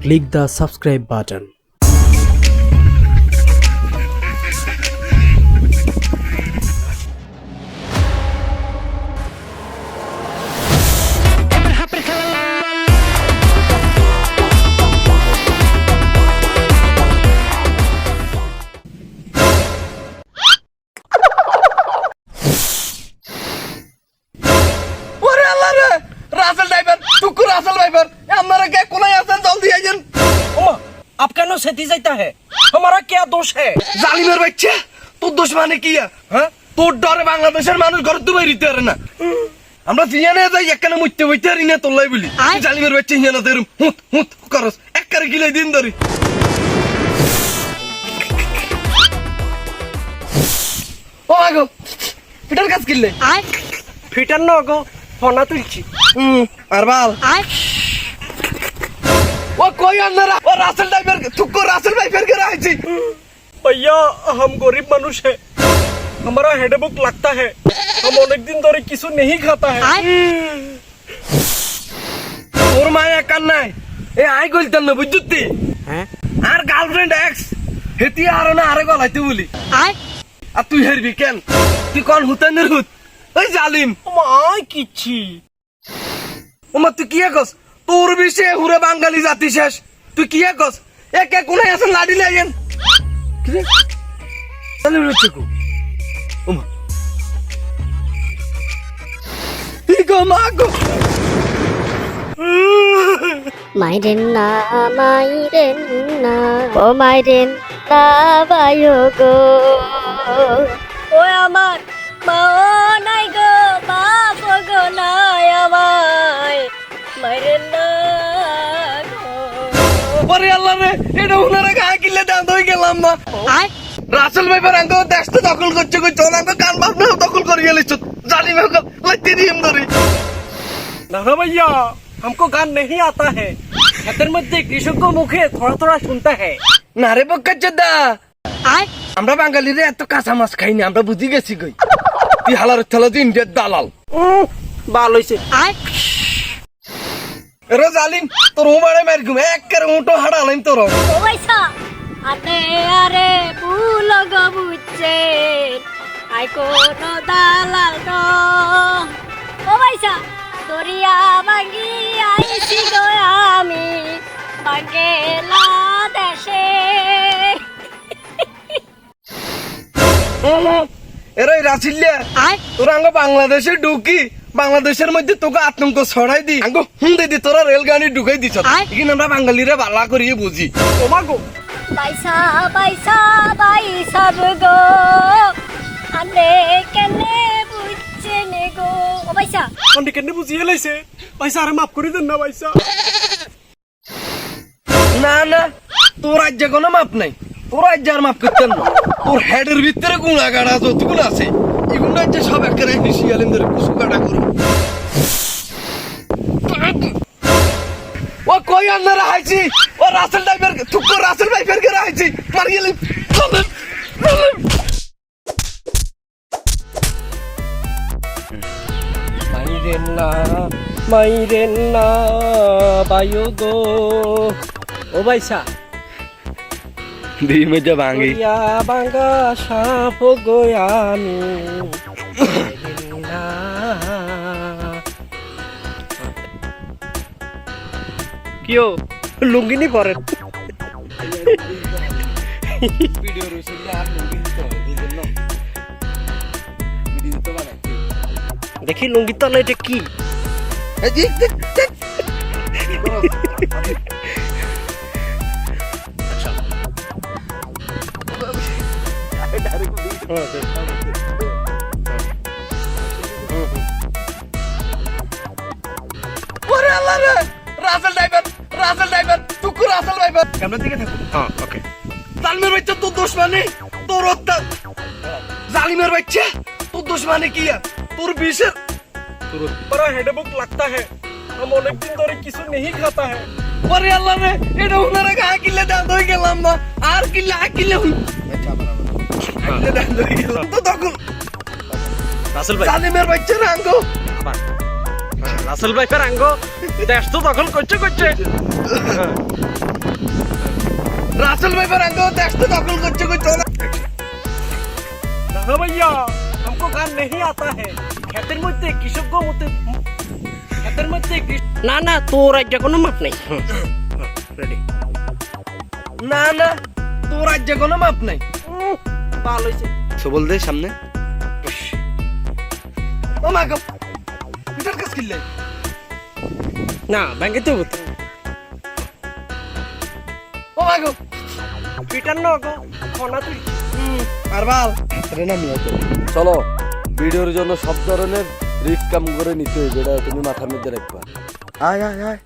click the subscribe button. आप क्या सेती जाता है? हमारा क्या दोष है? জালিমের বাচ্চা তোর দোষ মানে কি? হ্যাঁ তোর ডরে বাংলাদেশের মানুষ ঘর তো বাইরিতে পারে না। আমরা জিয়ানে যাই একখানে মুইতে বইতে পারি না তোলাই বলি জালিমের বাচ্চা হিয়ানা দেরুম হুত হুত করস একবারে গিলাই দিন ধরে। ও আগো পিটার কাজ কিনলে फिटर न गो फोना तुलची আর বাল ও কই আন্নারা ও রাসেল ড্রাইভার তুকো রাসেল ভাই ফের করে আইছি। भैया हम गरीब मनुष्य है, हमारा हेडबुक लगता है, हम अनेक दिन धरे किसी नहीं खाता है। তোর মায়া কান নাই এ আই গলতাম না বুঝতি আর গার্লফ্রেন্ড এক্স হেতি আর না আরে গলাইতে বলি আর তুই হেরবি কেন? তুই কোন হুতানের হুত ওই জালিম माय किची ওমা তুই কি কস? তোর বিষয়ে হুরে বাঙালি জাতি শেষ। তুই কি কস? একে কোনায় আছেন লাডি লাইয়েন কি রে জালিম হচ্ছে কো ওমা ইগো মাগো মাইরেন না ও মাইরেন না বায়ো গো ও আমার মাও নাই গো বাপ গো নাই আমায় মাইরেন না ওরে আল্লাহ রে এটা উনারে গা কিলে দাঁত হয়ে গেলাম না। রাসেল ভাই পর আঙ্গো দেশটা দখল করছে কই চল আঙ্গো কান বাপনা দখল করে গেলিস জালিম হল লাইতে দিম ধরে। ना भैया हमको गान नहीं आता है, खेतर मध्य कृषक को मुखे थोड़ा थोड़ा सुनता है। না রে বক্কাচোদা আমরা বাঙালিরা এত কাঁচা মাছ খাই না, আমরা বুঝি গেছি কই তুই হালার থালা দিন ইন্ডিয়ার দালাল बाल होइसे রে জালিম তোর উমারে মার ঘুম একবারে উটো হাড়ালাম তোর। ও ভাইসা আতে আরে ফুল গো বুঝছে আই কোন দালাল গো ও ভাইসা দরিয়া ভাঙ্গি আইছি গো আমি বাঙ্গেলা দেশে এরে রাসিল্লা তোর আঙ্গ বাংলাদেশে ঢুকি বাংলাদেশের মধ্যে তোকে আতঙ্ক ছড়াই দি আঙ্গ হুন্দে দি তোরা রেলগাড়ি ঢুকাই দিছ এখানে আমরা বাঙালিরা বালা করিয়ে বুঝি। ओ मागो বাইসা বাইসা বাইসা গো আনে কেনে বুঝছে নে গো ও বাইসা अंडे केने बुझिए लाइसे पैसा रे माफ करी देना पैसा। না না তোর রাজ্যে কোনো মাপ নাই, তোর রাজ্যে আর মাপ করতেন না। তোর হেডের ভিতরে গুণা গাড়া যতগুলো আছে এগুলো রাজ্যে সব একেবারে হিসিয়ালেন ধরে কুসু কাটা করো। ও কই আন্নারা হাইছি ও রাসেল ড্রাইভার তুকো রাসেল ভাই ফের করে আইছি মার গেলি माइरेन ना बायो गो ओ भाईसा दी में जब आएंगे या बांगा साफ गोयामी क्यों लुंगी नहीं परे वीडियो রইছিল আর লুঙ্গি তো এইজন্য ভিডিও তো বানাইছি देखी लुंगी तो नहीं की এই দেখ দেখ ওরে আল্লাহ রে রাসেল ড্রাইভার তুকু রাসেল ড্রাইভার ক্যামেরা দিকে থাকো। हाँ ओके জালিমের বাচ্চা তোর দোষ মানে তোর হত্যা জালিমের বাচ্চা তোর দোষ মানে কি? তোর বিষের हमारा हेडबुक लगता है, हम अनेक दिन धरे किसी नहीं खाता है। ওরে আল্লাহ রে এটা উনারে গা কিলে দাঁত হয়ে গেলাম না আর কিলে আকিলে হুই কিলে দাঁত হয়ে গেলাম তো তখন রাসেল ভাই জালিমের বাচ্চা রাঙ্গো রাসেল ভাই ফের আঙ্গো দেশ তো দখল করছে আসল ব্যাপার আঙ্গো দেশটা দখল করছে কই চল না ভাইয়া हमको গান नहीं आता है ক্ষেতের মধ্যে কৃষক মতে ক্ষেতের মধ্যে না না তোর আজ্ঞা কোনো মাপ নাই রেডি না না তোর রাজ্যে কোনো মাপ নাই ভালো হইছে সবল দে সামনে ও মা গো পিটার কাজ কিল্লে না ব্যাংকে তো হতো ও মা গো পিটার না গো ফোনা তুই আর বাল রে না মিয়া চলো ভিডিওর জন্য সব ধরনের রিস্ক কাম করে নিতে হবে, এটা তুমি মাথার মধ্যে রাখবা। আয় আয় আয়